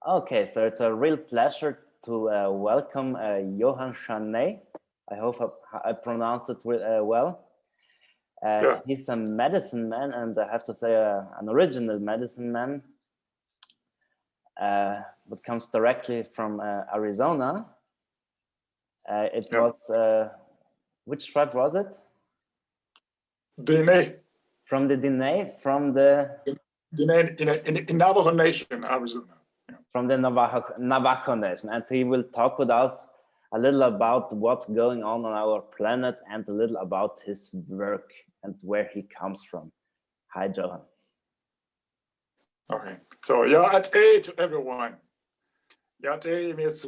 Okay, so it's a real pleasure to welcome Johann Chant'Ney. I hope I pronounced it well. Yeah. He's a medicine man, and I have to say an original medicine man. That comes directly from Arizona. It Yeah. was, which tribe was it? DNA. From the Diné, from the... In Navajo Nation, Arizona. Yeah. From the Navajo Nation. And he will talk with us a little about what's going on our planet and a little about his work and where he comes from. Hi, Johan. Okay, so Yate to everyone. Yate means,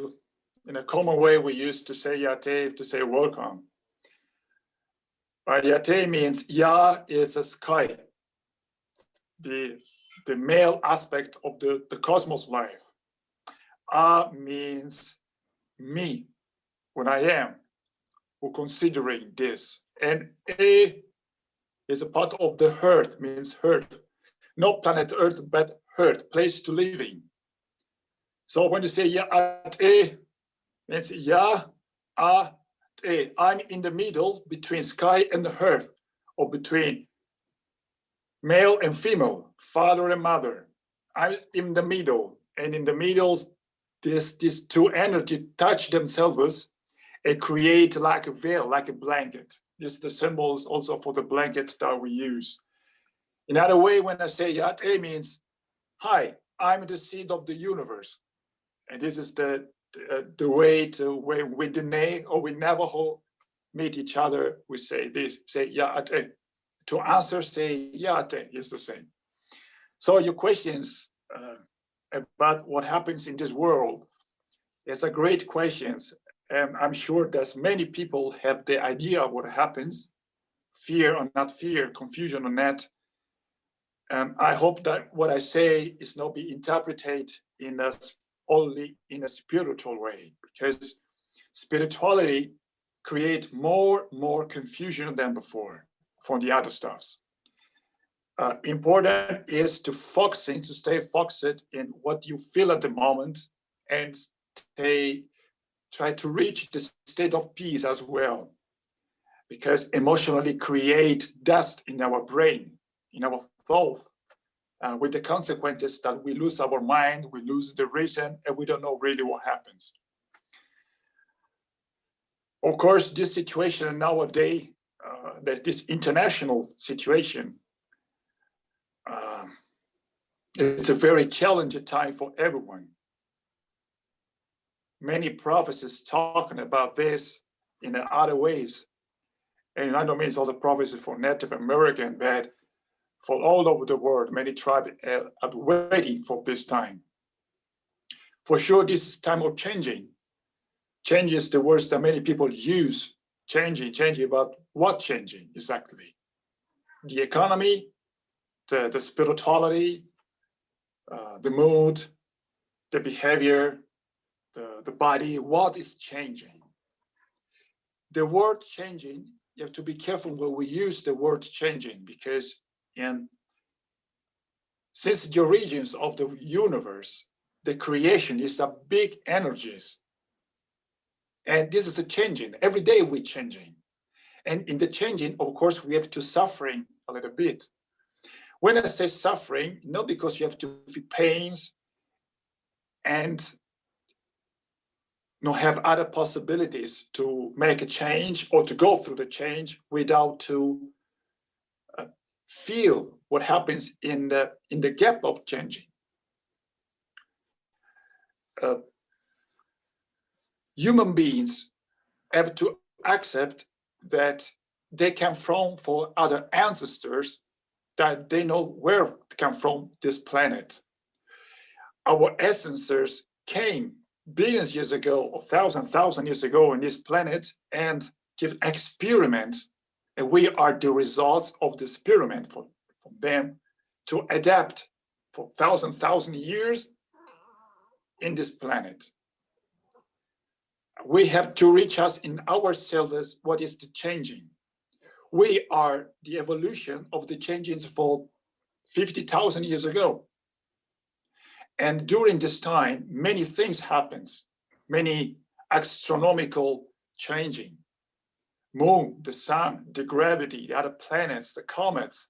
in a common way, we used to say Yate to say welcome. But Yate means Ya is a sky, the male aspect of the cosmos life. A means me, when I am, who considering this. And A is a part of the earth, means earth. Not planet Earth, but earth, place to living. So when you say Ya'ate, it's Ya-A-Te. I'm in the middle between sky and the earth, or between male and female, father and mother. I'm in the middle, and in the middle, these two energies touch themselves and create like a veil, like a blanket. This is the symbols also for the blanket that we use. Another way, when I say Yate means, hi, I'm the seed of the universe. And this is the way to where with Diné or with Navajo meet each other, we say this, say Yate. To answer, say Yate is the same. So your questions about what happens in this world, it's a great questions. And I'm sure that many people have the idea of what happens, fear or not fear, confusion or not. I hope that what I say is not be interpreted only in a spiritual way, because spirituality creates more confusion than before for the other stuffs. Important is to stay focused in what you feel at the moment, and try to reach the state of peace as well, because emotionally create dust in our brain, in our thought, with the consequences that we lose our mind, we lose the reason, and we don't know really what happens. Of course, this situation nowadays, this international situation, it's a very challenging time for everyone. Many prophecies talking about this in other ways. And I don't mean all the prophecies for Native American, but for all over the world, many tribes are waiting for this time. For sure, this is time of changing. Change is the words that many people use. Changing, about what changing exactly? The economy, the spirituality, the mood, the behavior, the body, what is changing? The word changing, you have to be careful when we use the word changing, because since the origins of the universe, the creation is a big energies. And this is a changing. Every day we're changing. And in the changing, of course, we have to suffering a little bit. When I say suffering, not because you have to feel pains and not have other possibilities to make a change or to go through the change without to feel what happens in the gap of changing. Human beings have to accept that they come from for other ancestors, that they know where to come from this planet. Our ancestors came billions years ago or thousand years ago on this planet and give experiments, and we are the results of the experiment from them to adapt for thousand years in this planet. We have to reach us in ourselves what is the changing. We are the evolution of the changes for 50,000 years ago. And during this time, many things happens, many astronomical changing. Moon, the sun, the gravity, the other planets, the comets,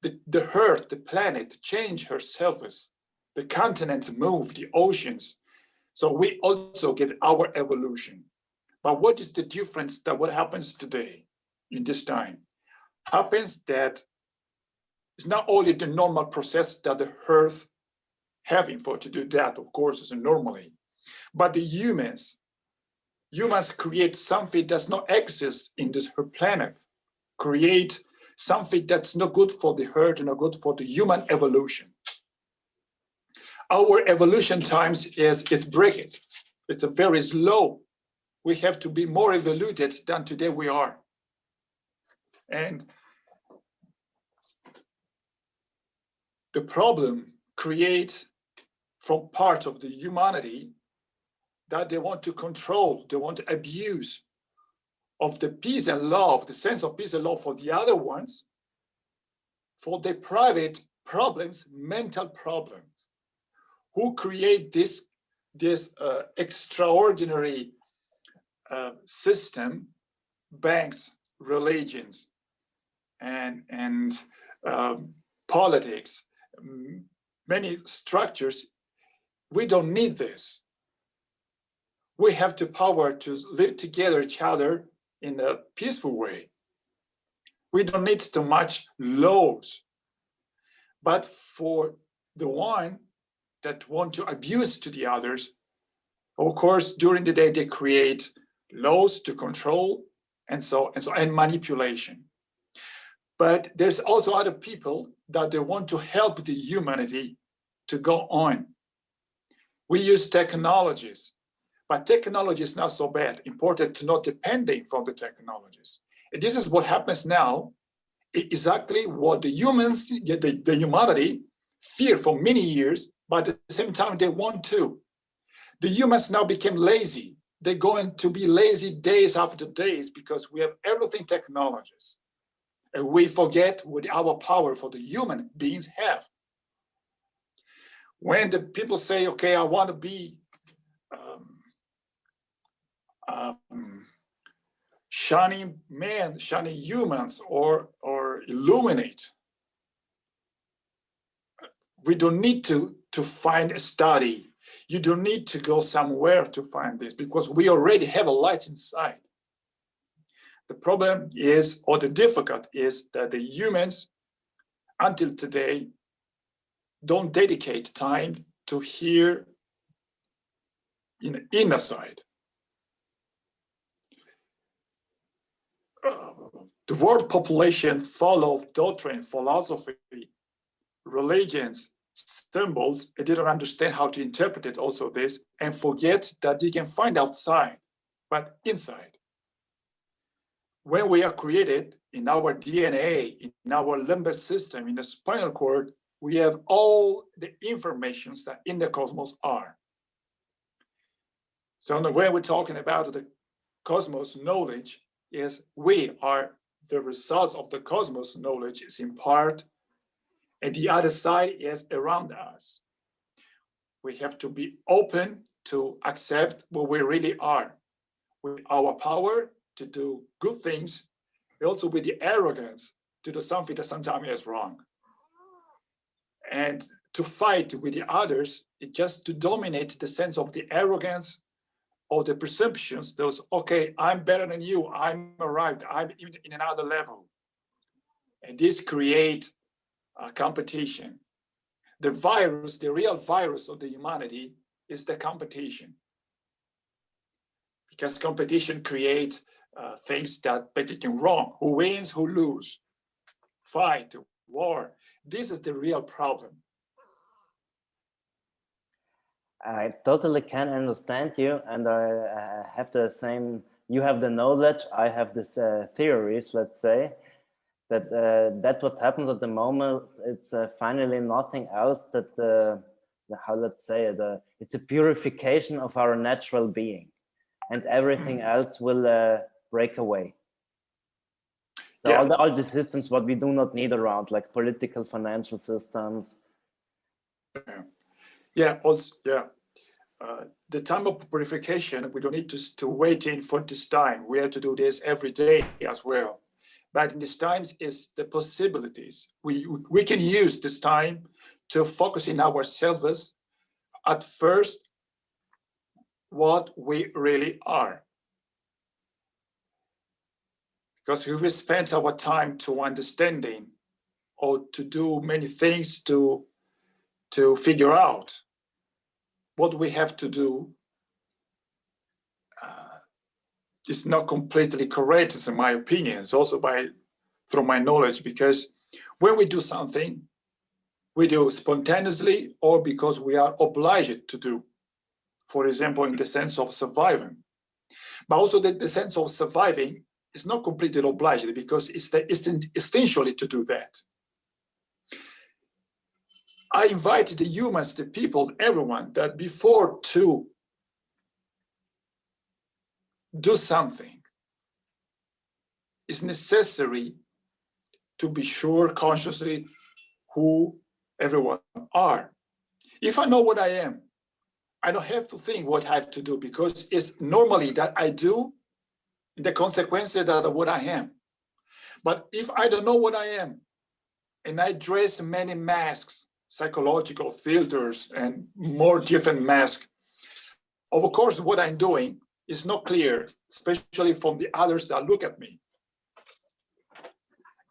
the Earth, the planet change her surface. The continents move, the oceans. So we also get our evolution. But what is the difference that what happens today in this time? Happens that it's not only the normal process that the Earth having for to do that, of course, is normally, but the humans create something that's not exist in this planet, create something that's not good for the Earth and not good for the human evolution. Our evolution times it's breaking. It's a very slow. We have to be more evoluted than today we are. And the problem creates from part of the humanity that they want to control, they want to abuse of the peace and love, the sense of peace and love for the other ones, for their private problems, mental problems. Who create this extraordinary system, banks, religions, and politics, many structures. We don't need this. We have the power to live together each other in a peaceful way. We don't need too much laws. But for the one that want to abuse to the others, of course, during the day they create laws to control and manipulation. But there's also other people that they want to help the humanity to go on. We use technologies, but technology is not so bad. Important to not depending from the technologies. And this is what happens now, exactly what the humans, the humanity fear for many years, but at the same time they want to. The humans now became lazy. They're going to be lazy days after days because we have everything technologies. And we forget what our power for the human beings have. When the people say, okay, I want to be shining men, shining humans, or illuminate, we don't need to find a study. You don't need to go somewhere to find this because we already have a light inside. The problem is, or the difficult is that the humans until today don't dedicate time to hear in the inner side. The world population follow doctrine, philosophy, religions, symbols. They didn't understand how to interpret it also this, and forget that you can find outside, but inside. When we are created in our DNA, in our limbic system, in the spinal cord, we have all the informations that in the cosmos are. So the way we're talking about the cosmos knowledge is we are the results of the cosmos knowledge is in part, and the other side is around us. We have to be open to accept what we really are with our power to do good things, but also with the arrogance to do something that sometimes is wrong. And to fight with the others, it just to dominate the sense of the arrogance or the perceptions, those, okay, I'm better than you, I'm arrived, I'm in another level. And this create a competition. The virus, the real virus of the humanity is the competition. Because competition creates things that make it wrong. Who wins, who loses, fight, war. This is the real problem. I totally can understand you, and I have the same. You have the knowledge. I have this theories. Let's say that that what happens at the moment. It's finally nothing else that how let's say it's a purification of our natural being, and everything else will break away. So Yeah. all the systems what we do not need around, like political, financial systems. Yeah. Yeah, also, yeah. The time of purification, we don't need to wait in for this time. We have to do this every day as well. But in these times is the possibilities. We can use this time to focus in ourselves at first what we really are. Because if we spend our time to understanding or to do many things to figure out what we have to do, is not completely correct, in my opinion. It's also through my knowledge, because when we do something, we do spontaneously or because we are obliged to do. For example, in the sense of surviving. But also the sense of surviving is not completely obliged, because it's essentially to do that. I invite the humans, the people, everyone, that before to do something, it's necessary to be sure consciously who everyone are. If I know what I am, I don't have to think what I have to do, because it's normally that I do the consequences of what I am. But if I don't know what I am, and I dress many masks, psychological filters, and more different masks, of course, what I'm doing is not clear, especially from the others that look at me.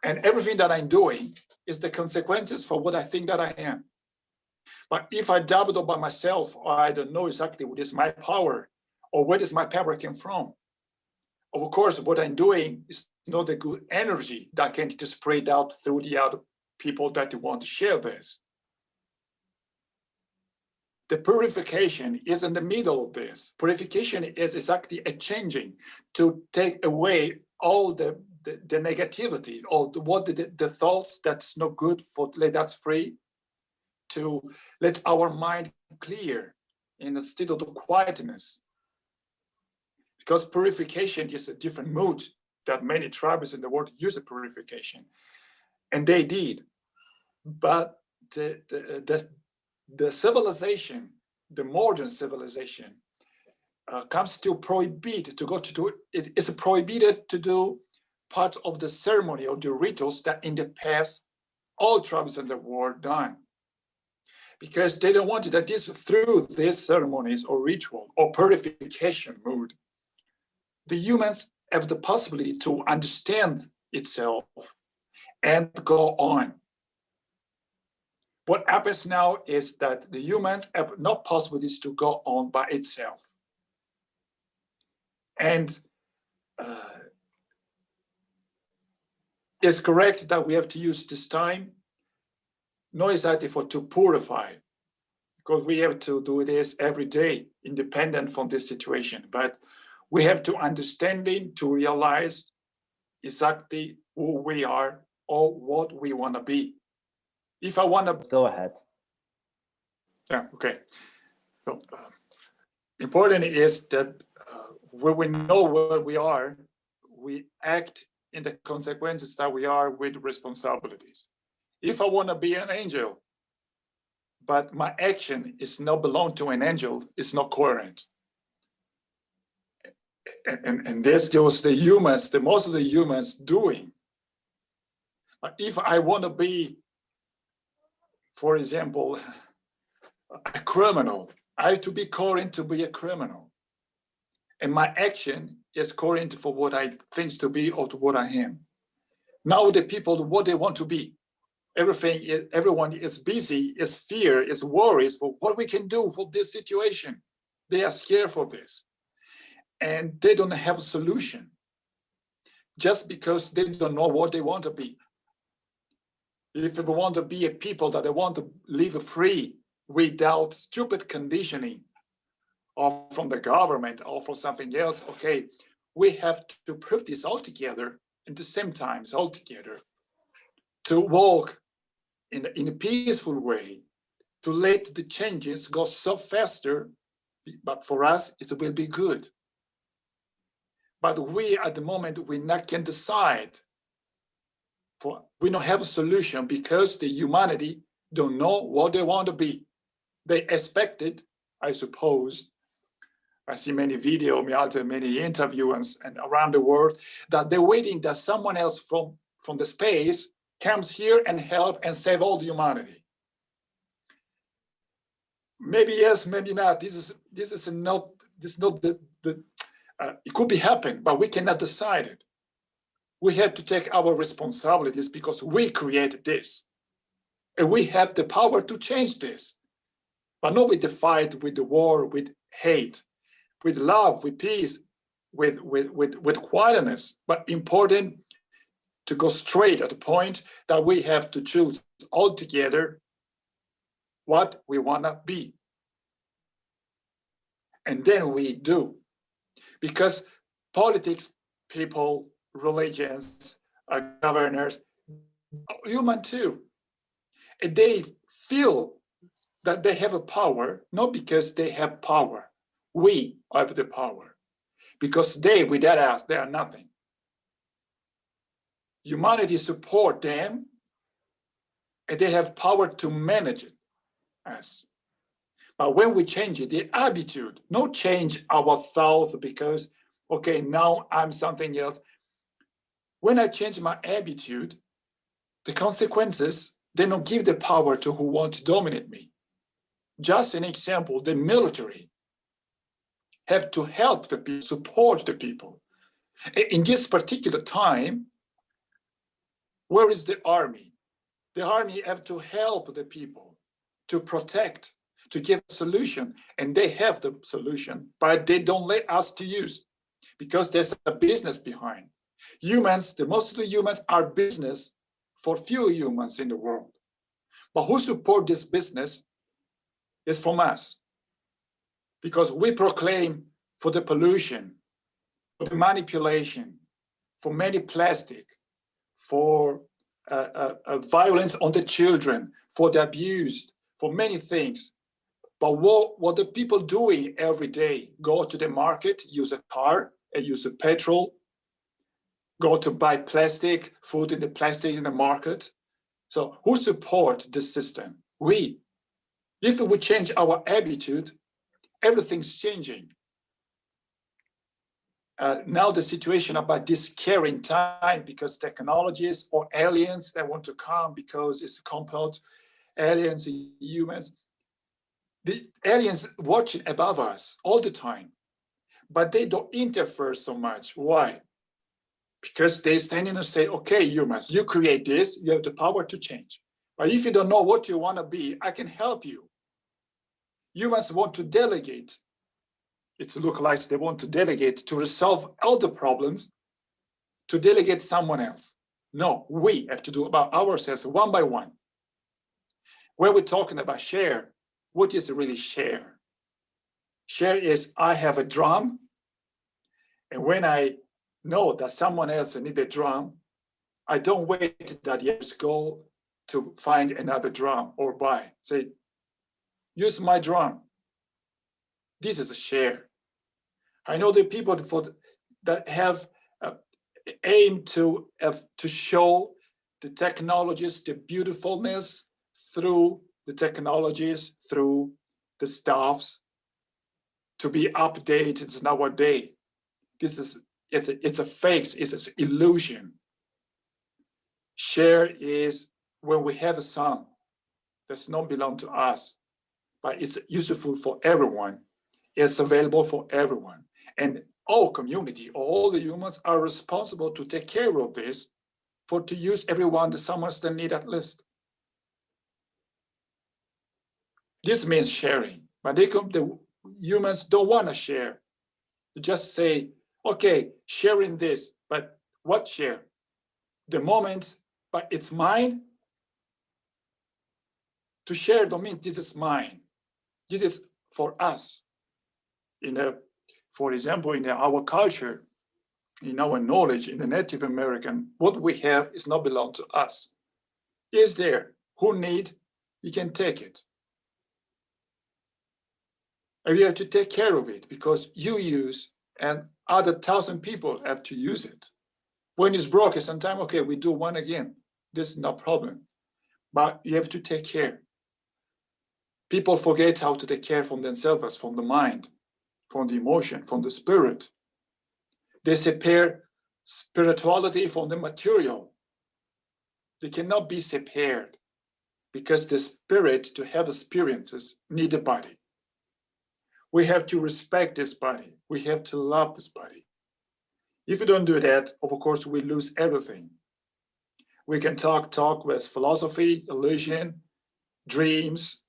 And everything that I'm doing is the consequences for what I think that I am. But if I doubt by myself, or I don't know exactly what is my power, or where does my power come from, of course, what I'm doing is not a good energy that can just spread out through the other people that want to share this. The purification is in the middle of this. Purification is exactly a changing to take away all the negativity, or the thoughts that's not good, for let us free, to let our mind clear in a state of quietness. Because purification is a different mood that many tribes in the world use a purification, and they did. But the civilization, the modern civilization, comes to prohibit to go to do it. It's prohibited to do part of the ceremony or the rituals that in the past all tribes in the world done, because they don't want that this through these ceremonies or ritual or purification mood, the humans have the possibility to understand itself and go on. What happens now is that the humans have no possibilities to go on by itself. And it's correct that we have to use this time, not exactly to purify, because we have to do this every day, independent from this situation. But we have to understanding to realize exactly who we are or what we want to be. If I want to Go ahead. Yeah, okay. So, important is that when we know where we are, we act in the consequences that we are with responsibilities. If I want to be an angel, but my action is not belong to an angel, it's not coherent. And this was the humans, the most of the humans doing. But if I want to be, for example, a criminal, I have to be coherent to be a criminal. And my action is coherent for what I think to be or to what I am. Now the people, what they want to be. Everyone is busy, is fear, is worries for what we can do for this situation. They are scared for this. And they don't have a solution just because they don't know what they want to be. If they want to be a people that they want to live free without stupid conditioning, or from the government or for something else, okay, we have to prove this all together at the same time, all together, to walk in a peaceful way, to let the changes go so faster, but for us, it will be good. But we, at the moment, we not can decide. We don't have a solution because the humanity don't know what they want to be. They expect it, I suppose. I see many videos, many interviews and around the world that they're waiting that someone else from the space comes here and help and save all the humanity. Maybe yes, maybe not. This is not the it could be happen, but we cannot decide it. We have to take our responsibilities because we created this, and we have the power to change this, but not with the fight, with the war, with hate. With love, with peace, with quietness, but important to go straight at the point that we have to choose all together what we want to be. And then we do. Because politics, people, religions, governors, human too. And they feel that they have a power, not because they have power. We have the power, because they, without us, they are nothing. Humanity support them, and they have power to manage it, us. But when we change it, the attitude, not change our thoughts because, okay, now I'm something else. When I change my attitude, the consequences, they don't give the power to who want to dominate me. Just an example, the military have to help the people, support the people. In this particular time, where is the army? The army have to help the people, to protect, to give a solution, and they have the solution, but they don't let us to use because there's a business behind. Humans, the most of the humans are business for few humans in the world. But who support this business is from us. Because we proclaim for the pollution, for the manipulation, for many plastic, for violence on the children, for the abused, for many things. But what the people doing every day? Go to the market, use a car, and use a petrol, go to buy plastic, food in the plastic in the market. So who support this system? We. If we change our attitude, everything's changing. Now the situation about this caring time because technologies or aliens that want to come because it's a complot, aliens, humans. The aliens watching above us all the time, but they don't interfere so much. Why? Because they stand in and say, okay, humans, you create this, you have the power to change. But if you don't know what you want to be, I can help you. Humans want to delegate. It looks like they want to delegate to resolve all the problems, to delegate someone else. No, we have to do about ourselves one by one. When we're talking about share, what is really share? Share is I have a drum, and when I know that someone else needs a drum, I don't wait that years go to find another drum or buy. Say, use my drum. This is a share. I know the people that have aim to show the technologies, the beautifulness through the technologies, through the staffs, to be updated nowadays. It's a fake, it's an illusion. Share is when we have a song that's not belong to us, but it's useful for everyone. It's available for everyone. And all community, all the humans are responsible to take care of this, for to use everyone the summers that need at least. This means sharing, but the humans don't want to share. They just say, okay, sharing this, but what share? The moment, but it's mine. To share don't mean this is mine. This is for us. For example, in our culture, in our knowledge, in the Native American, what we have is not belong to us. Is there? Who need? You can take it. And you have to take care of it because you use and other 1,000 people have to use it. When it's broken, sometimes, okay, we do one again. This is no problem. But you have to take care. People forget how to take care from themselves, from the mind, from the emotion, from the spirit. They separate spirituality from the material. They cannot be separated because the spirit, to have experiences, need a body. We have to respect this body. We have to love this body. If you don't do that, of course, we lose everything. We can talk with philosophy, illusion, dreams.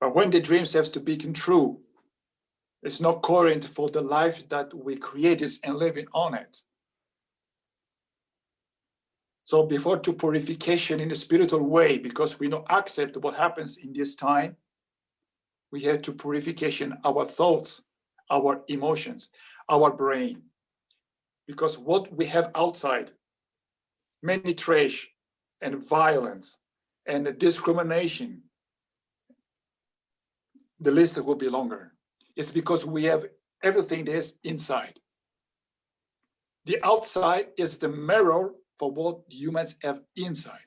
But when the dreams have to become true, it's not current for the life that we created and living on it. So before to purification in a spiritual way, because we don't accept what happens in this time, we have to purification our thoughts, our emotions, our brain. Because what we have outside, many trash and violence and discrimination, the list will be longer. It's because we have everything that is inside. The outside is the mirror for what humans have inside.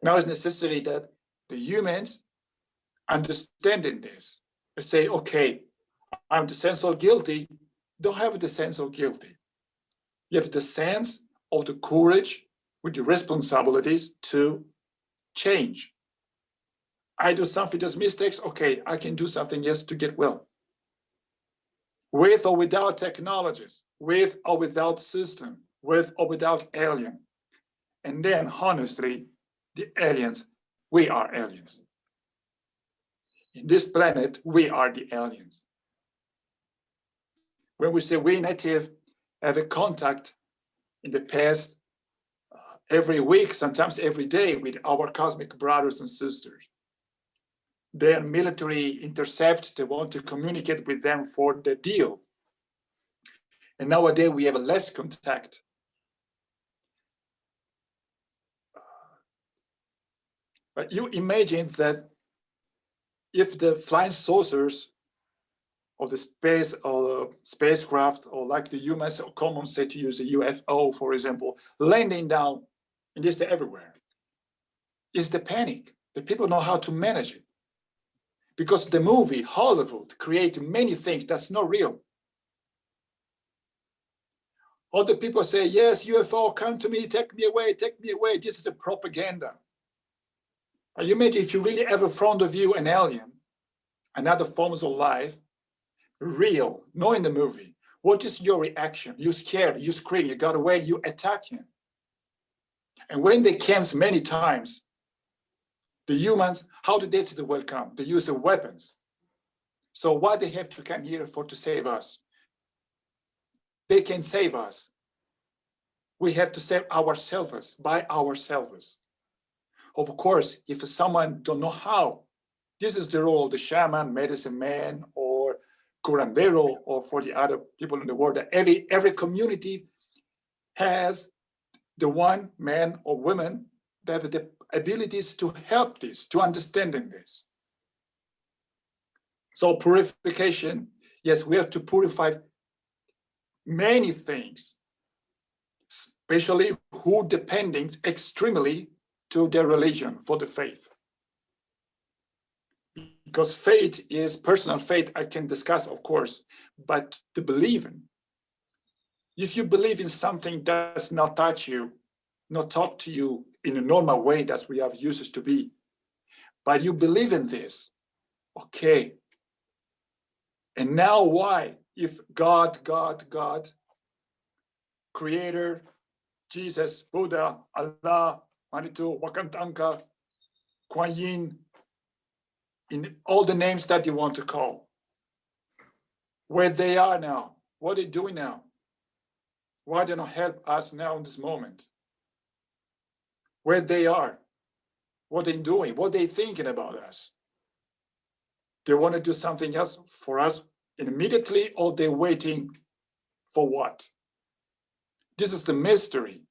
Now it's necessary that the humans understanding this and say, okay, I'm the sense of guilty. Don't have the sense of guilty. You have the sense of the courage with the responsibilities to change. I do something that's mistakes. Okay, I can do something else to get well. With or without technologies, with or without system, with or without alien. And then honestly, the aliens, we are aliens. In this planet, we are the aliens. When we say we native have a contact in the past, every week, sometimes every day with our cosmic brothers and sisters. Their military intercept, they want to communicate with them for the deal. And nowadays we have less contact. But you imagine that if the flying saucers of the space or spacecraft, or like the humans common say to use a UFO, for example, landing down and just everywhere, is the panic. The people know how to manage it. Because the movie, Hollywood, create many things that's not real. All the people say, yes, UFO, come to me, take me away, take me away. This is a propaganda. But you imagine if you really have in front of you an alien, another forms of life, real, not in the movie. What is your reaction? You scared, you scream, you got away, you attack him. And when they came many times, the humans, how did they see the world come? They use the weapons. So why they have to come here for to save us? They can save us. We have to save ourselves by ourselves. Of course, if someone don't know how, this is the role of the shaman, medicine man, or curandero, or for the other people in the world. Every community has the one man or woman that have the abilities to help this, to understanding this. So purification, yes, we have to purify many things, especially who depending extremely to their religion for the faith. Because faith is personal faith, I can discuss, of course, but the believing. If you believe in something that does not touch you, not talk to you in a normal way that we have used to be, but you believe in this, okay. And now why? If God, Creator, Jesus, Buddha, Allah, Manitou, Wakantanka, Kuan Yin, in all the names that you want to call, where they are now, what are they doing now? Why they don't help us now in this moment? Where they are, what they're doing, what they're thinking about us. They want to do something else for us immediately, or they're waiting for what? This is the mystery.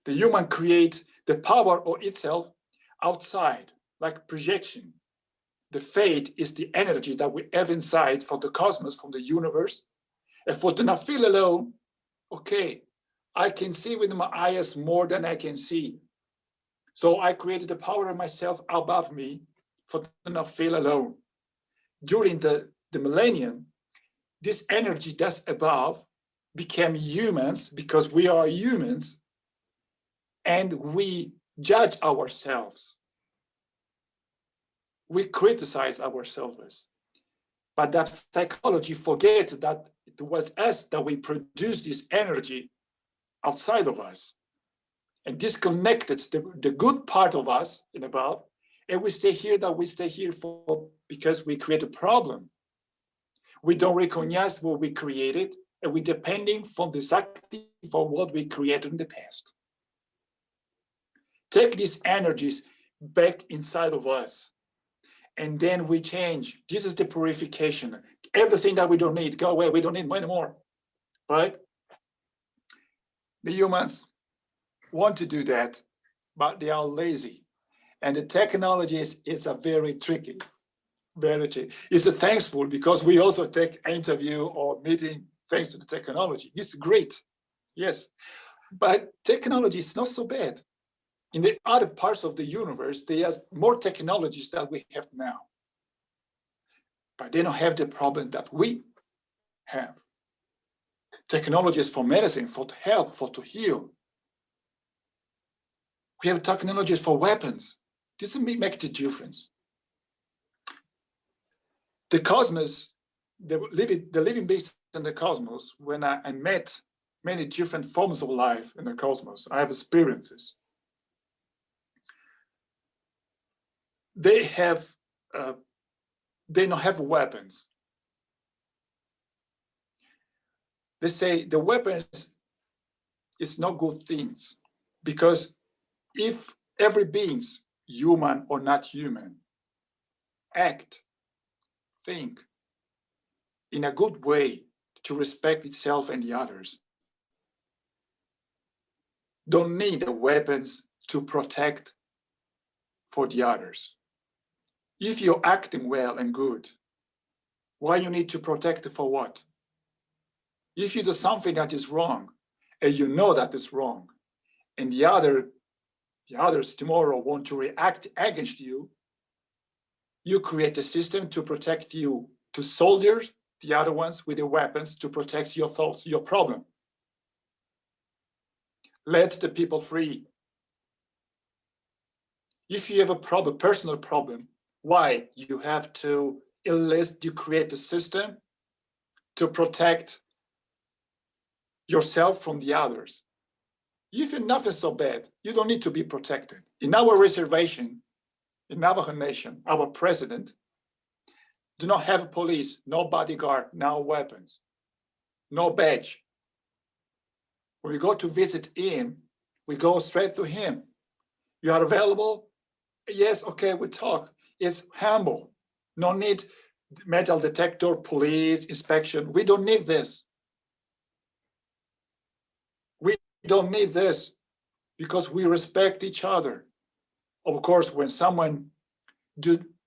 The human creates the power of itself outside, like projection. The faith is the energy that we have inside from the cosmos, from the universe. And for to not feel alone, okay, I can see with my eyes more than I can see. So I created a power of myself above me for to not feel alone. During the millennium, this energy that's above became humans because we are humans and we judge ourselves. We criticize ourselves. But that psychology forgets that it was us that we produced this energy outside of us and disconnected the good part of us in above, and we stay here for because we create a problem. We don't recognize what we created, and we're depending from the Sakti for what we created in the past. Take these energies back inside of us, and then we change. This is the purification. Everything that we don't need, go away. We don't need anymore, right? The humans want to do that, but they are lazy. And the technology is a very tricky, very tricky. It's thankful because we also take interview or meeting thanks to the technology. It's great, yes. But technology is not so bad. In the other parts of the universe, they have more technologies than we have now. But they don't have the problem that we have. Technologies for medicine, for help, for to heal. We have technologies for weapons. This makes the difference. The cosmos, the living beings in the cosmos, when I met many different forms of life in the cosmos, I have experiences. They don't have weapons. They say the weapons is not good things, because if every beings, human or not human, act, think in a good way to respect itself and the others, don't need the weapons to protect for the others. If you're acting well and good, why you need to protect for what? If you do something that is wrong, and you know that is wrong, and the others tomorrow want to react against you, you create a system to protect you, to soldiers, the other ones with the weapons to protect your thoughts, your problem. Let the people free. If you have a problem, personal problem, why you have to enlist, you create a system to protect yourself from the others. If you're nothing so bad, you don't need to be protected. In our reservation, in Navajo Nation, our president do not have police, no bodyguard, no weapons, no badge. When we go to visit him, we go straight to him. You are available? Yes, okay, we talk. It's humble. No need metal detector, police, inspection. We don't need this. We don't need this because we respect each other. Of course, when someone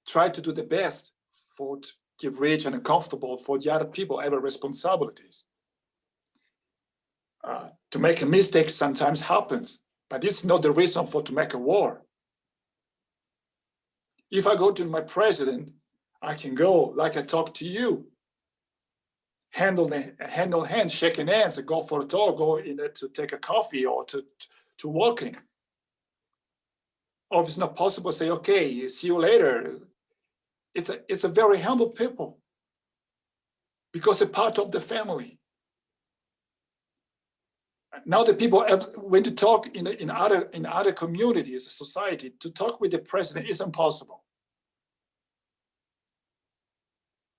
try to do the best for to keep rich and comfortable for the other people, have responsibilities. To make a mistake sometimes happens, but it's not the reason for to make a war. If I go to my president, I can go like I talk to you, handle hands, shaking hands, and go for a talk, go in there to take a coffee or to walking. Or if it's not possible, say, okay, see you later. It's a very humble people because they're part of the family. Now the people when to talk in other communities, society, to talk with the president is impossible.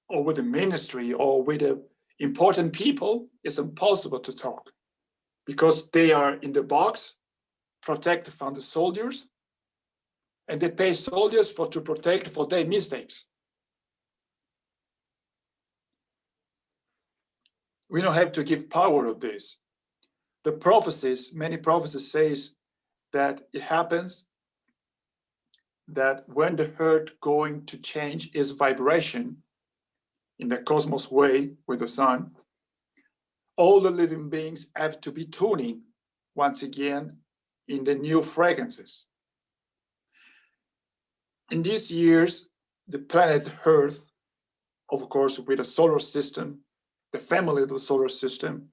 Or with the ministry or with the important people, it's impossible to talk because they are in the box, protected from the soldiers, and they pay soldiers to protect for their mistakes. We don't have to give power of this. The prophecies, many prophecies says that it happens that when the earth going to change its vibration in the cosmos way with the sun, all the living beings have to be tuning once again in the new fragrances. In these years, the planet Earth, of course, with the solar system, the family of the solar system,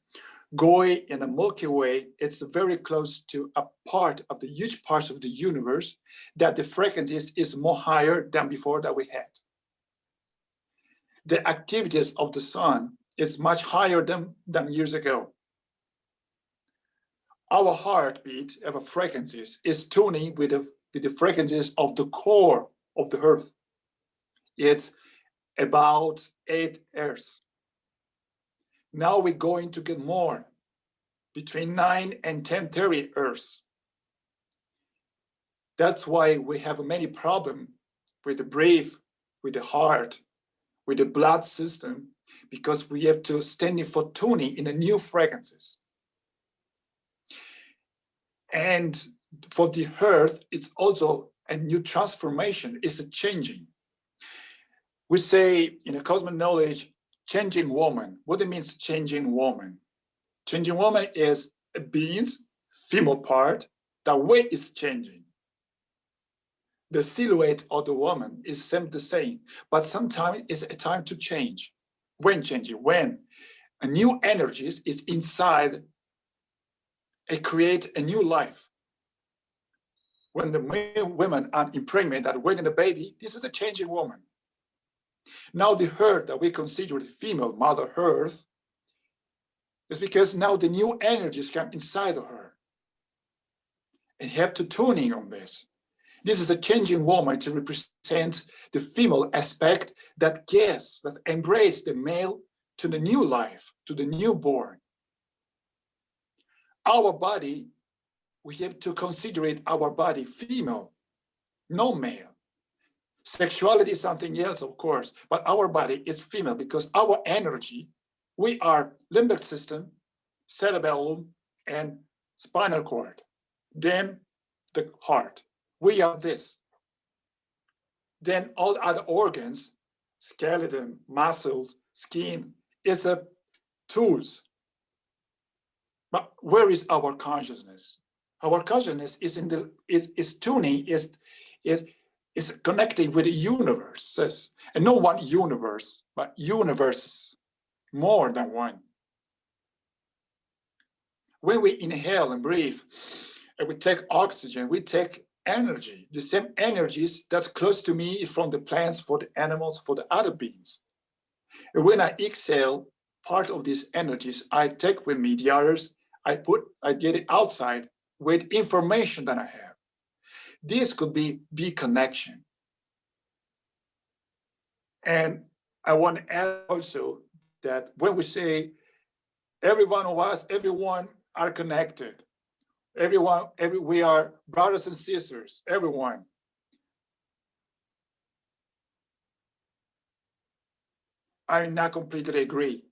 going in the Milky Way, it's very close to a part of the huge parts of the universe that the frequencies is more higher than before that we had. The activities of the sun is much higher than years ago. Our heartbeat of frequencies is tuning with the frequencies of the core of the Earth. It's about 8 Hz. Now we're going to get more, between 9 and 1030 Hz. That's why we have many problems with the breath, with the heart, with the blood system, because we have to stand in for tuning in the new frequencies. And for the Earth, it's also a new transformation, it's a changing. We say in the cosmic knowledge, changing woman. What it means, changing woman? Changing woman is a being's female part, the way is changing. The silhouette of the woman is the same, but sometimes it's a time to change. When changing? When a new energy is inside, it creates a new life. When the male women are impregnated, that waiting a baby, this is a changing woman. Now the Earth that we consider the female Mother Earth is because now the new energies come inside of her. And you have to tuning on this. This is a changing woman to represent the female aspect that gives, that embrace the male to the new life, to the newborn. Our body, we have to consider it our body female, no male. Sexuality is something else, of course, but our body is female because our energy, we are limbic system, cerebellum, and spinal cord. Then the heart. We are this. Then all other organs, skeleton, muscles, skin, is a tools. But where is our consciousness? Our consciousness is in the is tuning, is connecting with the universes, and not one universe, but universes, more than one. When we inhale and breathe, and we take oxygen, we take energy, the same energies that's close to me from the plants, for the animals, for the other beings. And when I exhale, part of these energies I take with me, the others, I get it outside with information that I have. This could be connection. And I want to add also that when we say every one of us, everyone are connected. We are brothers and sisters, everyone. I not completely agree.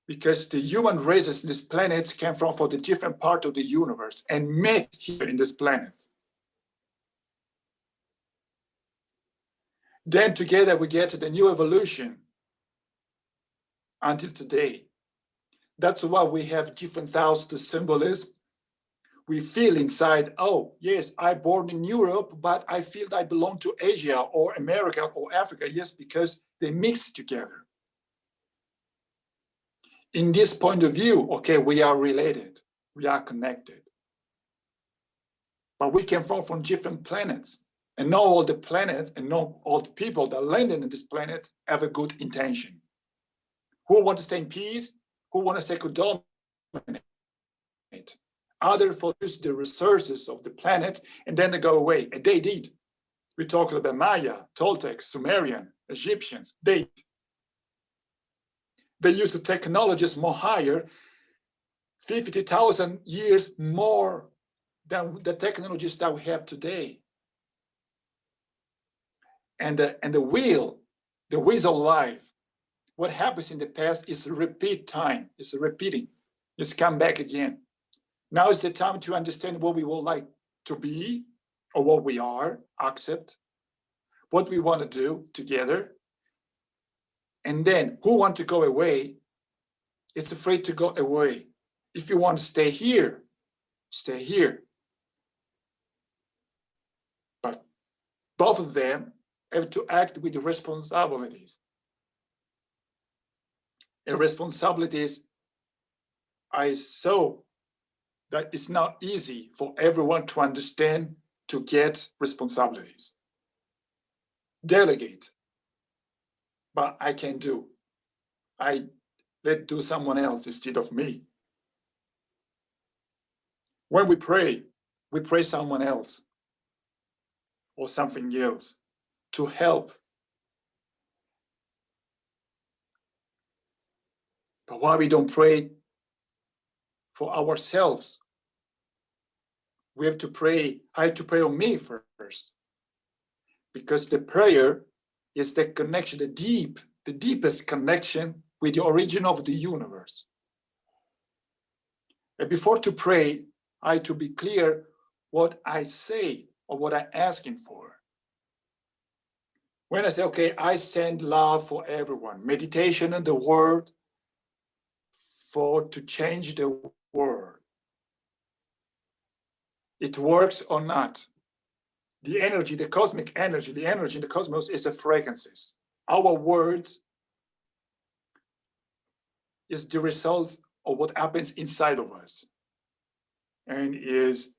Because the human races in this planet came from the different part of the universe and met here in this planet. Then together we get to the new evolution until today. That's why we have different thousands of symbolism. We feel inside, oh, yes, I'm born in Europe, but I feel I belong to Asia or America or Africa. Yes, because they mix together. In this point of view, okay, we are related, we are connected. But we came from different planets. And not all the planets and not all the people that landed in this planet have a good intention. Who want to stay in peace? Who want to say could dominate? Others focus the resources of the planet and then they go away. And they did. We talked about Maya, Toltec, Sumerian, Egyptians. They used the technologies more higher, 50,000 years more than the technologies that we have today. And the wheel of life, what happens in the past is repeat time, it's repeating, it's come back again. Now is the time to understand what we would like to be or what we are, accept, what we want to do together. And then who want to go away, it's afraid to go away. If you want to stay here, stay here. But both of them have to act with responsibilities. And responsibilities, I saw that it's not easy for everyone to understand, to get responsibilities. Delegate, but I can do. I let do someone else instead of me. When we pray someone else or something else to help. But why we don't pray for ourselves? We have to pray, I have to pray on me first. Because the prayer is the connection, the deepest connection with the origin of the universe. And before to pray, I have to be clear what I say or what I'm asking for. When I say, okay, I send love for everyone, meditation in the word to change the world. It works or not. The energy, the cosmic energy, the energy in the cosmos is the frequencies. Our words is the result of what happens inside of us. And is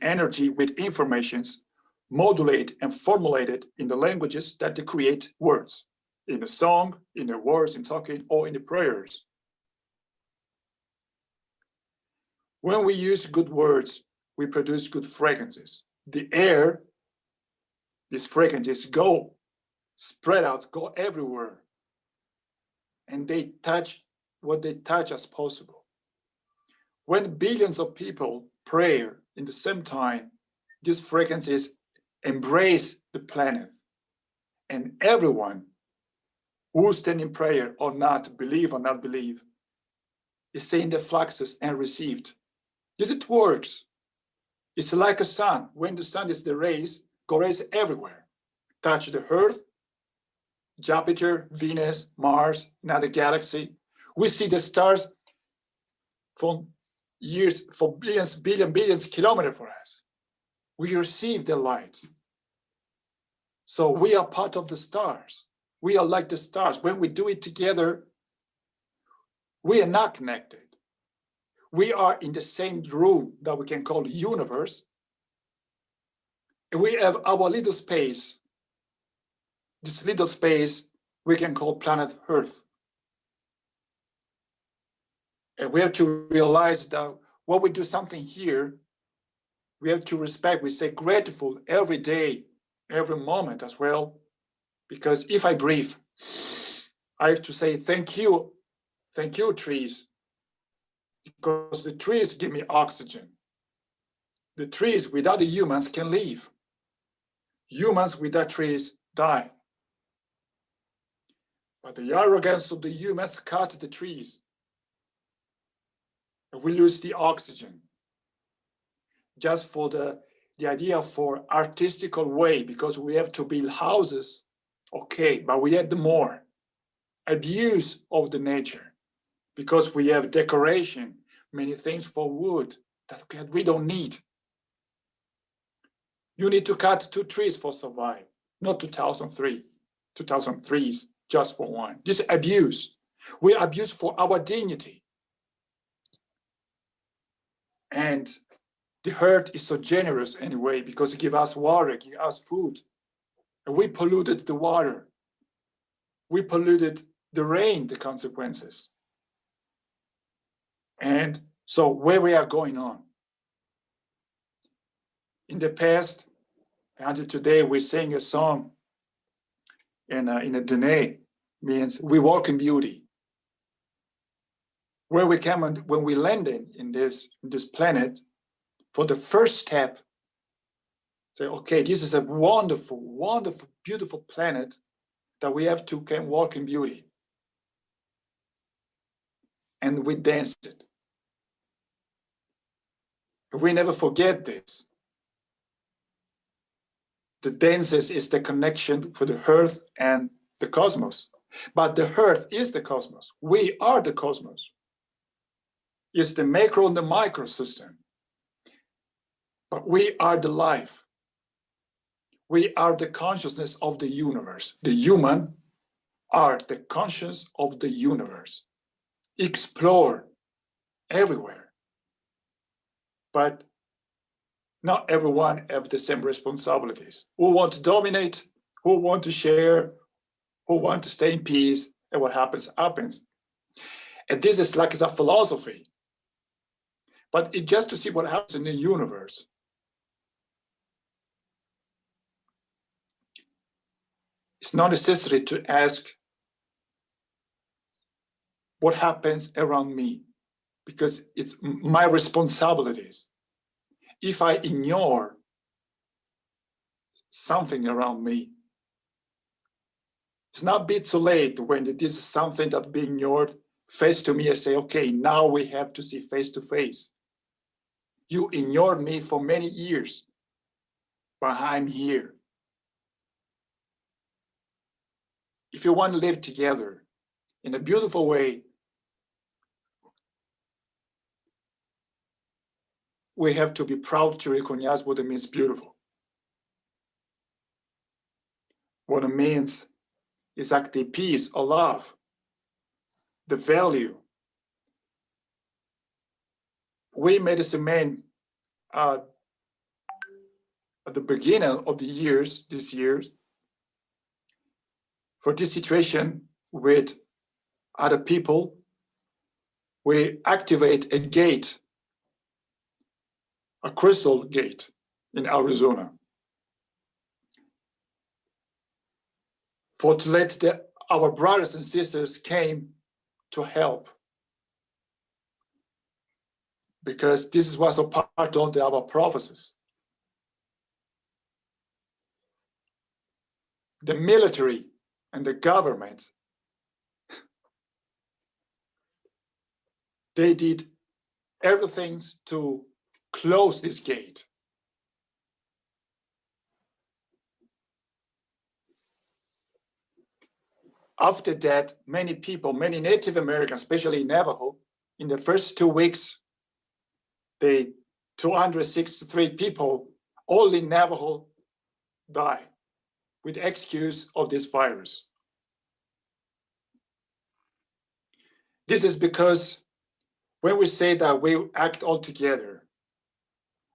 energy with informations modulated and formulated in the languages that they create words. In a song, in the words, in talking, or in the prayers. When we use good words, we produce good fragrances. The air, these fragrances go, spread out, go everywhere. And they touch what they touch as possible. When billions of people pray in the same time, these fragrances embrace the planet. And everyone who stand in prayer or not believe, is saying the fluxes and received. This it works. It's like a sun. When the sun is the rays, go rays everywhere. Touch the earth, Jupiter, Venus, Mars, another galaxy. We see the stars for years, for billions kilometers for us. We receive the light. So we are part of the stars. We are like the stars. When we do it together, we are not connected. We are in the same room that we can call the universe. And we have our little space. This little space we can call planet Earth. And we have to realize that when we do something here, we have to respect, we say grateful every day, every moment as well. Because if I breathe, I have to say thank you, trees. Because the trees give me oxygen. The trees without the humans can live. Humans without trees die. But the arrogance of the humans cut the trees. And we lose the oxygen. Just for the idea for artistical way, because we have to build houses, okay, but we had more abuse of the nature, because we have decoration, many things for wood that we don't need. You need to cut 2 trees for survive, not 2003 trees just for one. This abuse, we abuse for our dignity. And the earth is so generous anyway, because it gives us water, it gives us food. And we polluted the water. We polluted the rain, the consequences. And so where we are going on. In the past, until today, we sing a song in a Dene, means we walk in beauty. Where we come and when we landed in this planet, for the first step, say, okay, this is a wonderful, wonderful, beautiful planet that we have to can walk in beauty. And we danced it. We never forget this. The dances is the connection for the earth and the cosmos. But the earth is the cosmos. We are the cosmos. It's the macro and the micro system. But we are the life. We are the consciousness of the universe. The human are the conscience of the universe. Explore everywhere. But not everyone have the same responsibilities. Who want to dominate, who want to share, who want to stay in peace, and what happens, happens. And this is like a philosophy. But it just to see what happens in the universe. It's not necessary to ask what happens around me, because it's my responsibilities. If I ignore something around me, it's not a bit too late when this is something that being ignored, face to me and say, okay, now we have to see face to face. You ignored me for many years, but I'm here. If you want to live together in a beautiful way, we have to be proud to recognize what it means beautiful. What it means is actually peace or love, the value. We medicine men at the beginning of the years, this year, for this situation with other people, we activate a gate, a crystal gate in Arizona, for to let our brothers and sisters came to help, because this was a part of our prophecies. The military and the government, they did everything to close this gate. After that, many people, many Native Americans, especially Navajo, in the first 2 weeks, 263 people, only Navajo, died with the excuse of this virus. This is because when we say that we act all together,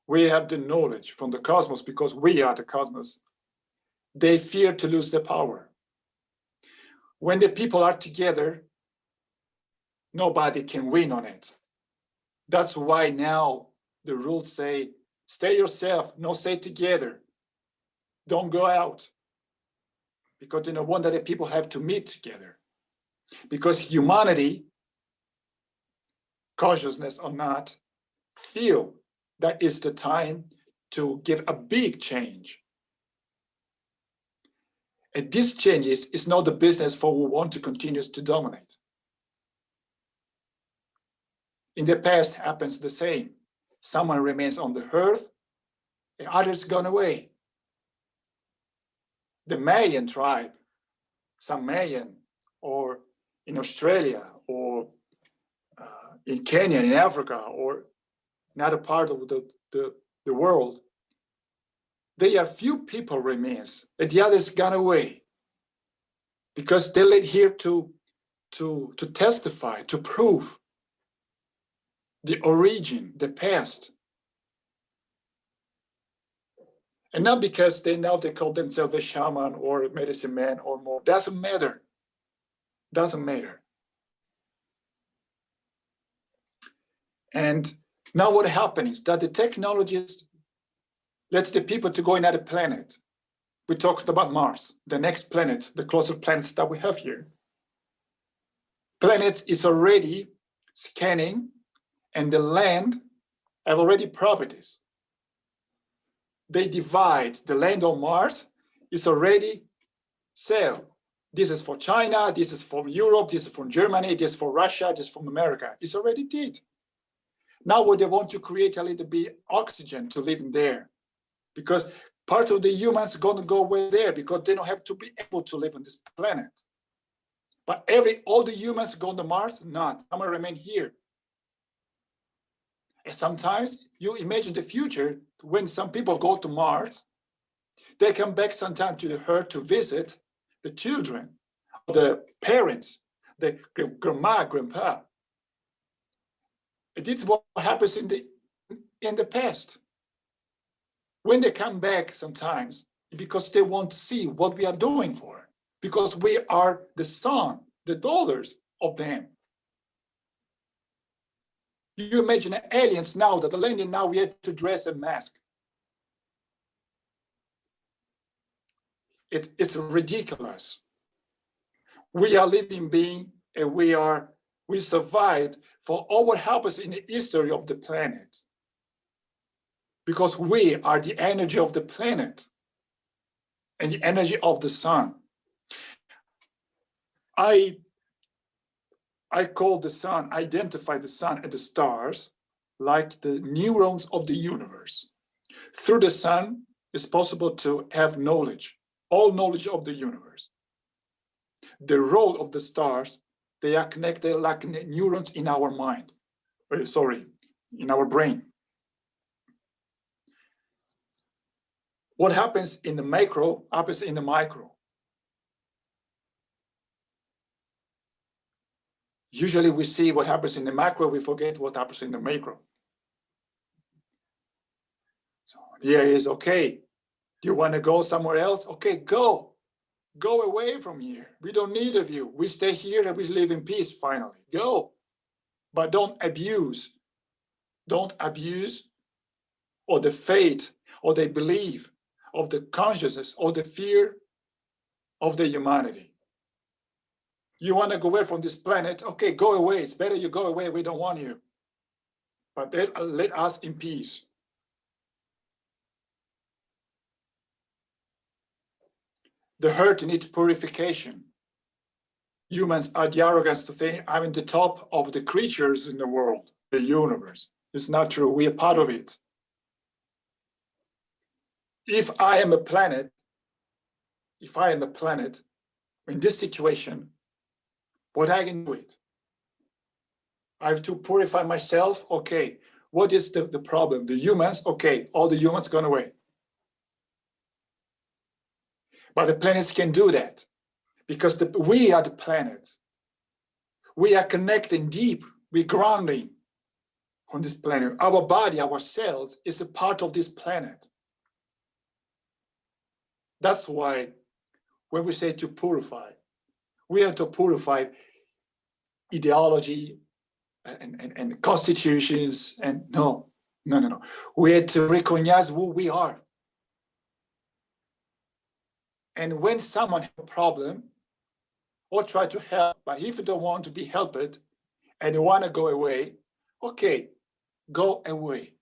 we have the knowledge from the cosmos, because we are the cosmos. They fear to lose their power. When the people are together, nobody can win on it. That's why now the rules say, stay yourself, no stay together. Don't go out. Because they don't want that the people have to meet together. Because humanity, consciousness or not, feel that is the time to give a big change. And this change is not the business for who want to continue to dominate. In the past happens the same. Someone remains on the earth and others gone away. The Mayan tribe, some Mayan, or in Australia, or in Kenya, in Africa, or another part of the world, they are few people remains, and the others gone away, because they led here to testify, to prove the origin, the past. And not because they call themselves a shaman or a medicine man or more. Doesn't matter. Doesn't matter. And now what happens is that the technologies lets the people to go in another planet. We talked about Mars, the next planet, the closer planets that we have here. Planets is already scanning, and the land have already properties. They divide the land on Mars, is already sale. This is for China, this is from Europe, this is from Germany, this is for Russia, this is from America. It's already did. Now what they want to create a little bit oxygen to live in there, because part of the humans gonna go away there because they don't have to be able to live on this planet. But all the humans go to Mars, not. Some will remain here. And sometimes you imagine the future when some people go to Mars, They come back sometimes to the Earth to visit the children, the parents, the grandma, grandpa. This is what happens in the past. When they come back sometimes, because they want to see what we are doing for, because we are the son, the daughters of them. You imagine aliens now that are landing now, we had to dress a mask. It's ridiculous. We are living beings, and we survived for all what happens in the history of the planet. Because we are the energy of the planet and the energy of the sun. I call the sun, identify the sun and the stars like the neurons of the universe. Through the sun, it's possible to have knowledge, all knowledge of the universe. The role of the stars, they are connected like neurons in our mind. In our brain. What happens in the macro happens in the micro. Usually we see what happens in the macro, we forget what happens in the macro. So here is, okay, do you want to go somewhere else? Okay, go away from here. We don't need of you. We stay here and we live in peace finally. Go, but don't abuse or the faith or the belief of the consciousness or the fear of the humanity. You want to go away from this planet? Okay, go away. It's better you go away. We don't want you. But let us in peace. The hurt needs purification. Humans are the arrogance to think I'm in the top of the creatures in the world, the universe. It's not true. We are part of it. If I am a planet in this situation, what I can do it? I have to purify myself. Okay, what is the problem? The humans, okay, all the humans gone away. But the planets can do that because we are the planets. We are connecting deep, we're grounding on this planet. Our body, our cells is a part of this planet. That's why when we say to purify, we are to purify ideology and constitutions and no. We have to recognize who we are. And when someone has a problem or try to help, but if you don't want to be helped and you want to go away, okay, go away.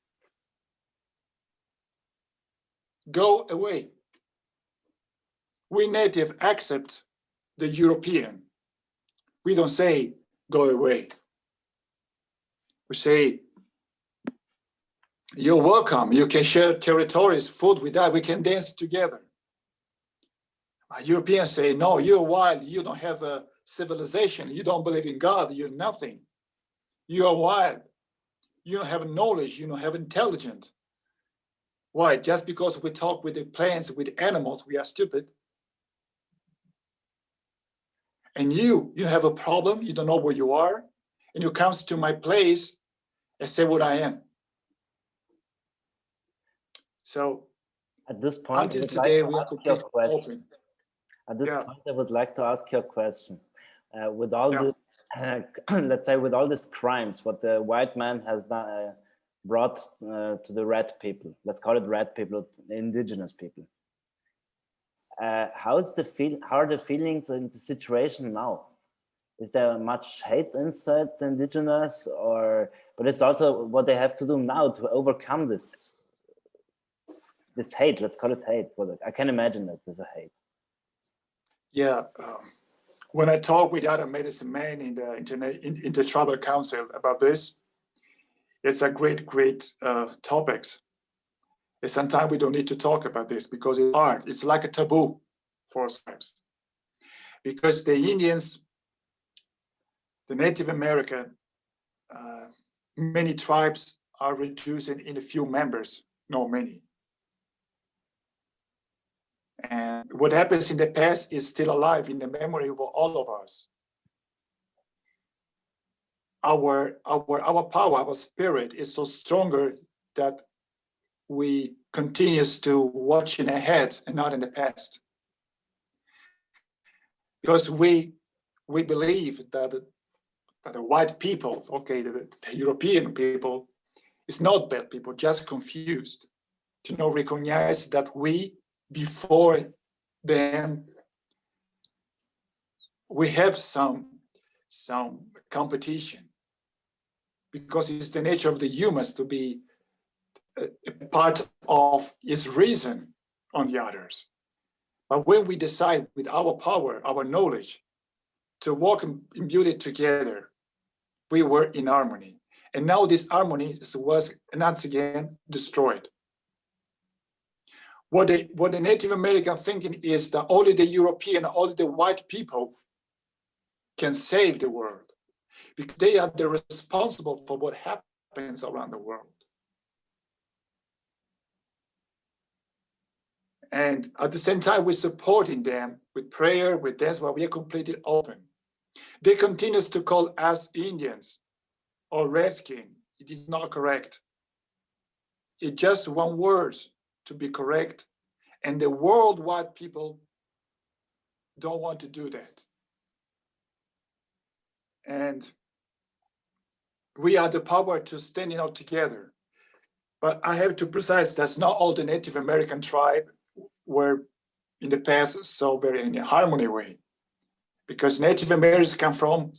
Go away. We native accept the European. We don't say, go away. We say, you're welcome. You can share territories, food with that. We can dance together. Europeans say, no, you're wild. You don't have a civilization. You don't believe in God. You're nothing. You are wild. You don't have knowledge. You don't have intelligence. Why? Just because we talk with the plants, with the animals, we are stupid. And you have a problem. You don't know where you are. And you come to my place and say what I am. So at this point, until today, we are completely open. At this point, I would like to ask you a question. With all the, let's say, with all these crimes, what the white man has done, brought to the red people, let's call it red people, indigenous people. How are the feelings in the situation now? Is there much hate inside the indigenous, but it's also what they have to do now to overcome this hate? Let's call it hate. I can imagine that there's a hate. Yeah, when I talk with other medicine men in the Intertribal Council about this, it's a great topics. And sometimes we don't need to talk about this because it's hard. It's like a taboo for us. Because the Indians, the Native American, many tribes are reduced in a few members, not many. what happens in the past is still alive in the memory of all of us. Our power, our spirit is so stronger that we continues to watching ahead and not in the past. Because we believe that the white people, okay, the European people, is not bad people, just confused. To not recognize that we, before them, we have some competition, because it's the nature of the humans to be a part of his reason on the others. But when we decide with our power, our knowledge, to walk in beauty together, we were in harmony. And now this harmony was once again destroyed. What the Native American thinking is that only the European, only the white people can save the world, because they are the responsible for what happens around the world. And at the same time, we're supporting them with prayer, with dance, while we are completely open. They continue to call us Indians or Redskin. It is not correct. It's just one word to be correct. And the worldwide people don't want to do that. And we are the power to standing out together. But I have to precise, that's not all the Native American tribe were in the past so very in a harmony way, because Native Americans come from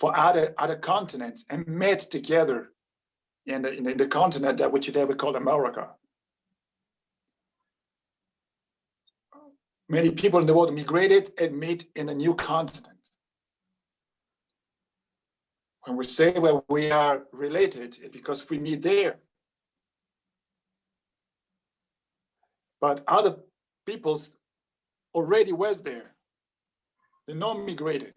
other continents and met together in the continent that which today we call America. Many people in the world migrated and meet in a new continent. When we say well we are related, it's because we meet there. But other peoples already was there. They not migrated.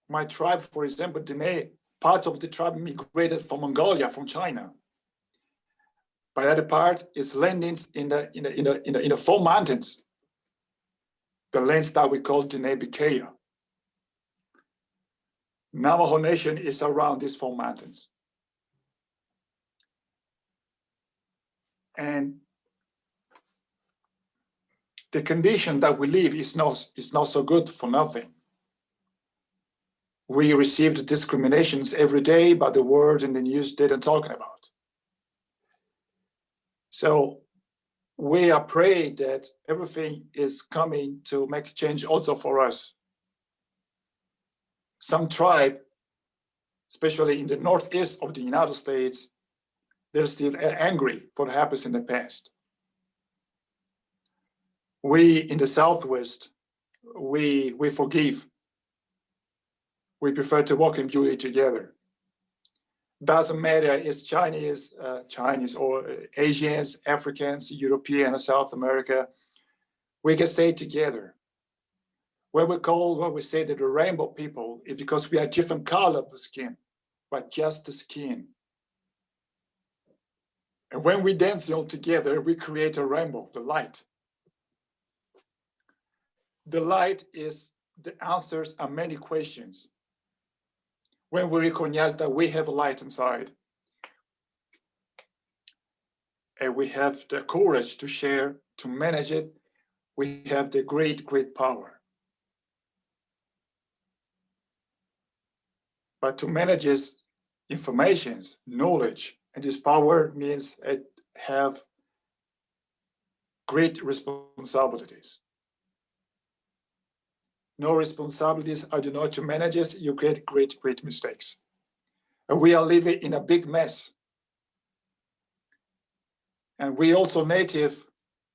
My tribe, for example, Dene, part of the tribe migrated from Mongolia, from China. But the other part is landings in the 4 mountains, the lands that we call Dene Bikea. Navajo Nation is around these 4 mountains. And the condition that we live is not so good for nothing. We received discriminations every day, but the word in the news didn't talk about. So we are praying that everything is coming to make change also for us. Some tribe, especially in the northeast of the United States, they're still angry for what happens in the past. We in the Southwest, we forgive. We prefer to walk in beauty together. Doesn't matter if it's Chinese or Asians, Africans, European, South America, we can stay together. When we say that the rainbow people, it's because we are different color of the skin, but just the skin. And when we dance all together, we create a rainbow, the light. The light is the answers to many questions. When we recognize that we have a light inside, and we have the courage to share, to manage it, we have the great, great power. But to manage this information, knowledge, and this power means it have great responsibilities. No responsibilities, I do not to manage this, you create great, great mistakes. And we are living in a big mess. And we also native,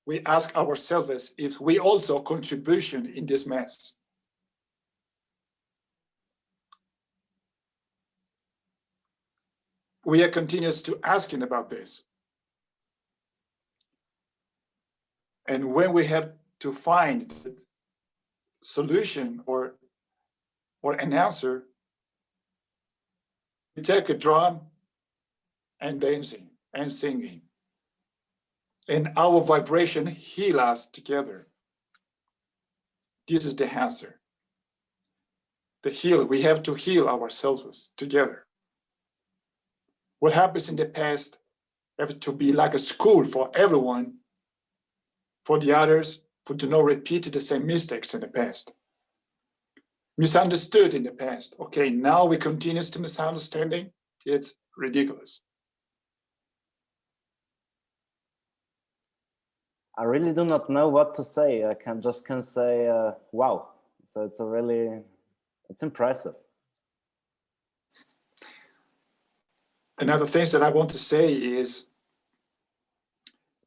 we ask ourselves if we also contribution in this mess. We are continuous to asking about this. And when we have to find the solution or an answer, we take a drum and dancing and singing. And our vibration heal us together. This is the answer. The heal, we have to heal ourselves together. What happens in the past have to be like a school for everyone, for the others, for to not repeat the same mistakes in the past. Misunderstood in the past. Okay, now we continue to misunderstanding. It's ridiculous. I really do not know what to say. I can say, wow. So it's impressive. Another thing that I want to say is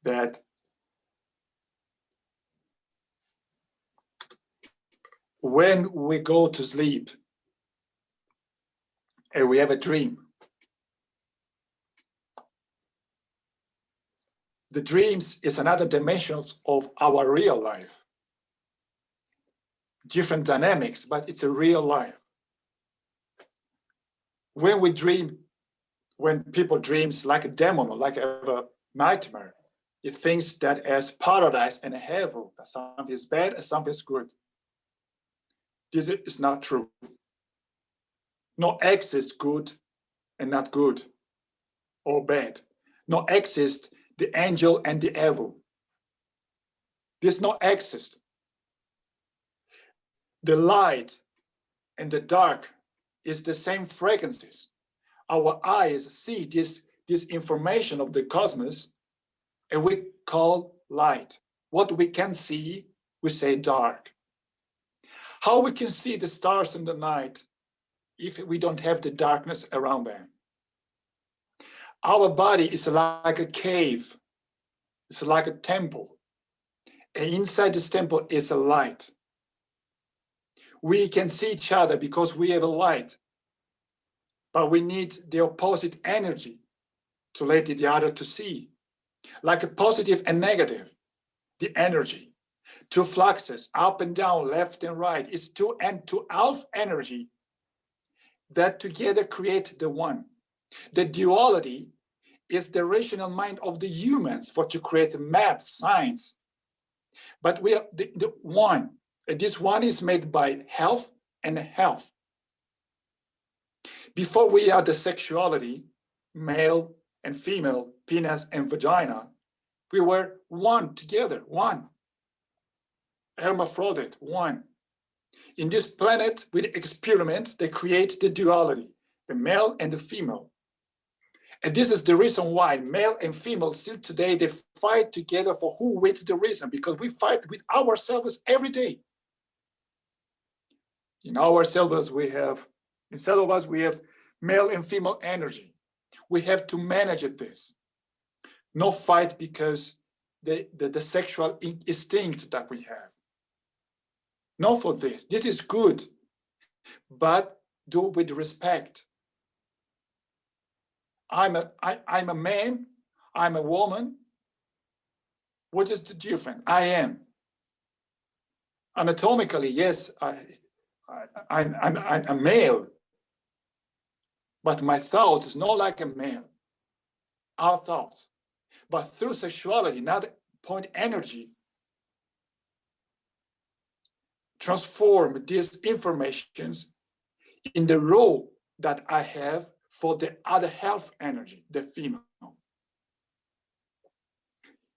that when we go to sleep and we have a dream, the dreams is another dimension of our real life. Different dynamics, but it's a real life. When we dream, when people dreams like a demon, like a nightmare, it thinks that as paradise and heaven, that something is bad and something is good. This is not true. No exists good and not good or bad. No exists the angel and the evil. This no exist. The light and the dark is the same frequencies. Our eyes see this information of the cosmos and we call light. What we can see, we say dark. How we can see the stars in the night if we don't have the darkness around them? Our body is like a cave. It's like a temple. And inside this temple is a light. We can see each other because we have a light. But we need the opposite energy to let the other to see. Like a positive and negative, the energy. Two fluxes, up and down, left and right, is two and two half energy that together create the one. The duality is the rational mind of the humans for to create math, science. But we are the one. And this one is made by health and health. Before we are the sexuality, male and female, penis and vagina, we were one together, one. Hermaphrodite, one. In this planet, with experiments, they create the duality, the male and the female. And this is the reason why male and female still today, they fight together for who wins the reason, because we fight with ourselves every day. In ourselves, we have, inside of us, we have male and female energy. We have to manage this. No fight because the sexual instinct that we have. No for this. This is good, but do with respect. I'm a man, I'm a woman. What is the difference? I am. Anatomically, yes, I'm a male, but my thoughts is not like a male. Our thoughts. But through sexuality, now the point energy, transform these informations in the role that I have for the other half energy, the female.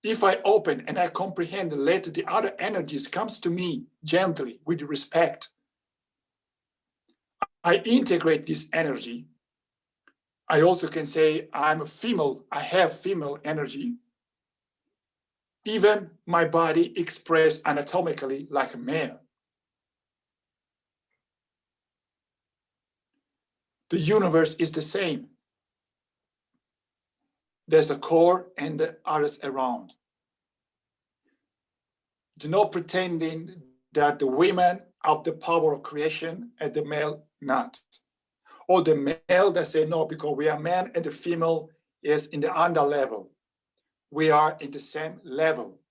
If I open and I comprehend and let the other energies comes to me gently with respect, I integrate this energy. I also can say I'm a female, I have female energy. Even my body expressed anatomically like a male. The universe is the same. There's a core and the others around. Do not pretending that the women have the power of creation and the male not. Or the male that say no, because we are man and the female is in the under level. We are in the same level.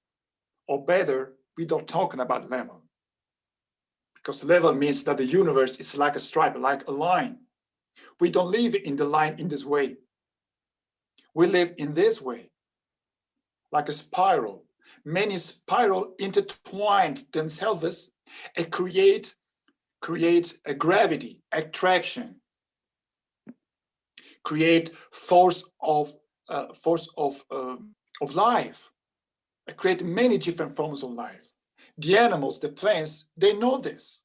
Or better, we don't talking about level. Because level means that the universe is like a stripe, like a line. We don't live in the line in this way. We live in this way, like a spiral. many spiral intertwined themselves and create a gravity, attraction, create force of life, create many different forms of life. The animals, the plants, they know this.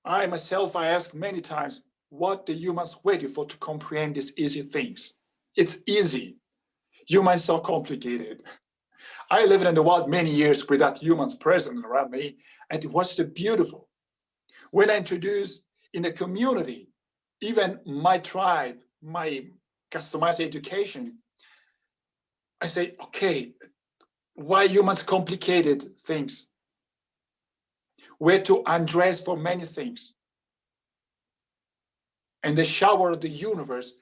I myself, I ask many times, what the humans waiting for to comprehend these easy things? It's easy. Humans are complicated. I lived in the world many years without humans present around me, and it was so beautiful. When I introduced in the community, even my tribe, my customized education, I say, okay, why humans complicated things? Where to undress for many things. And the shower of the universe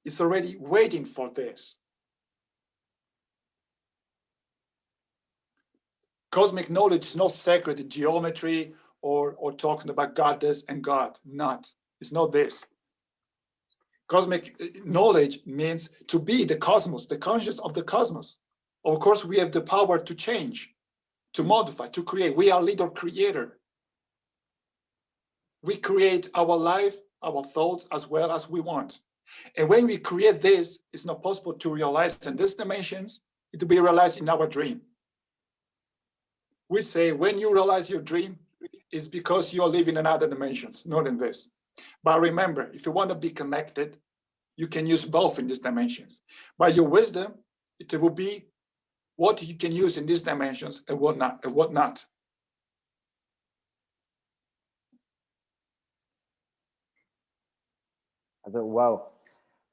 is already waiting for this. Cosmic knowledge is not sacred geometry or talking about goddess and God. Not. It's not this. Cosmic knowledge means to be the cosmos, the conscious of the cosmos. Of course, we have the power to change, to modify, to create. We are little creator. We create our life, our thoughts, as well as we want. And when we create this, it's not possible to realize in these dimensions. It will be realized in our dream. We say when you realize your dream, it's because you are living in other dimensions, not in this. But remember, if you want to be connected, you can use both in these dimensions. By your wisdom, it will be what you can use in these dimensions and what not. Wow,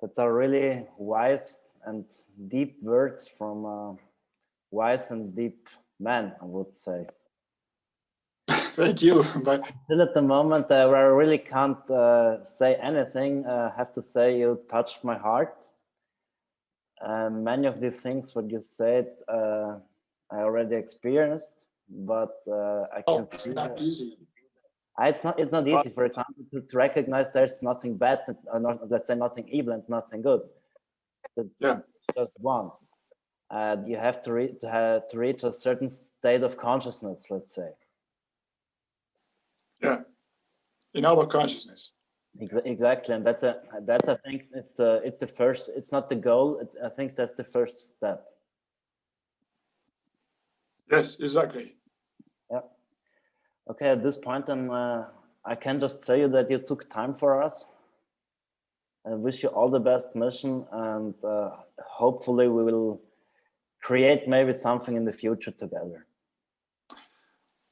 that's a really wise and deep words from a wise and deep man, I would say. Thank you. But still at the moment where I really can't say anything, I have to say you touched my heart. Many of the things what you said I already experienced, but I can't. It's not easy. It's not easy, for example, to recognize there's nothing bad, or not, let's say nothing evil and nothing good. That's just one. You have to reach a certain state of consciousness, let's say. Yeah, in our consciousness. Exactly, and that's I think it's the first. It's not the goal. I think that's the first step. Yes, exactly. Yeah. Okay, at this point, I can just say that you took time for us. I wish you all the best mission, and hopefully we will create maybe something in the future together.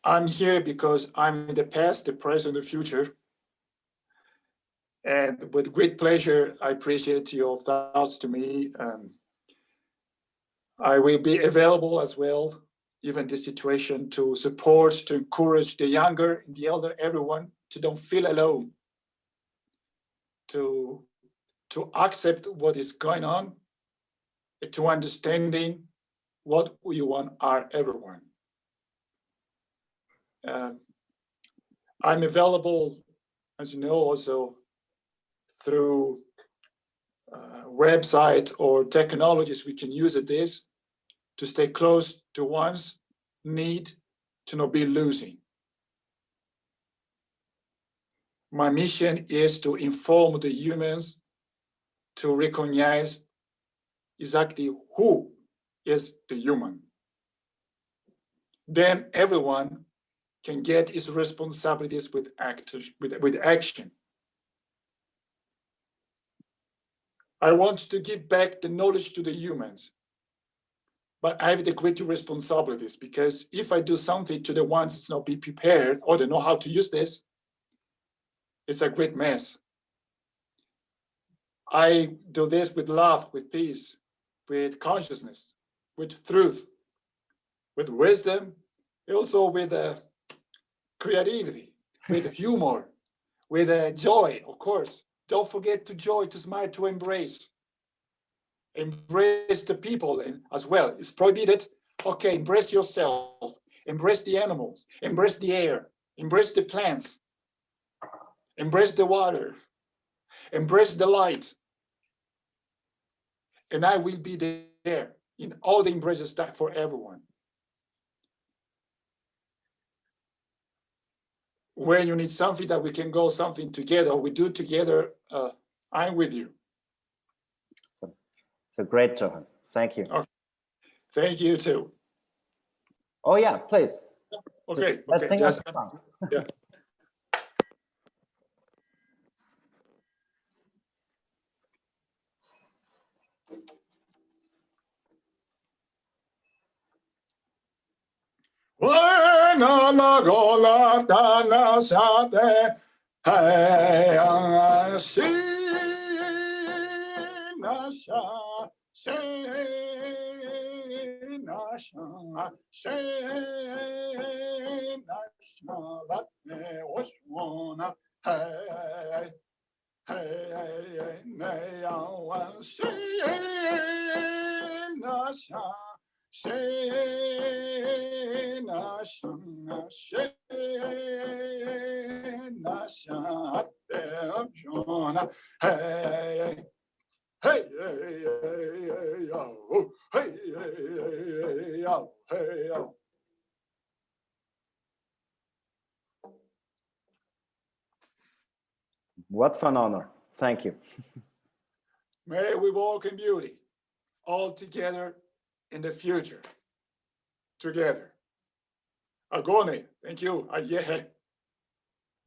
I'm here because I'm in the past, the present, the future. And with great pleasure, I appreciate your thoughts to me. I will be available as well, even this situation, to support, to encourage the younger, the elder, everyone to don't feel alone, to accept what is going on, to understanding what we want are everyone. I'm available, as you know, also through website or technologies we can use at this to stay close to one's need to not be losing. My mission is to inform the humans to recognize exactly who is the human. Then everyone can get his responsibilities with action. I want to give back the knowledge to the humans, but I have the greater responsibilities, because if I do something to the ones that's not be prepared or they know how to use this, it's a great mess. I do this with love, with peace, with consciousness, with truth, with wisdom, also with creativity, with humor, with joy, of course. Don't forget to joy, to smile, to embrace. Embrace the people as well. It's prohibited. Okay, embrace yourself, embrace the animals, embrace the air, embrace the plants, embrace the water, embrace the light. And I will be there in all the embraces that for everyone. When you need something that we can go something together, we do together, I'm with you. So great, Johan. Thank you. Okay. Thank you too. Oh yeah, please. Okay. Let's Okay. sing Just, a song. yeah. When la gola dana sate, hey, si nasha, se nasha, se nasha, that me was one, hey, hey, nay, I was si nasha. Shena shana shena shate jona hey hey hey yo hey yo hey yo. What an honor. Thank you. May we walk in beauty all together in the future. Together. Agone, thank you. Yeah.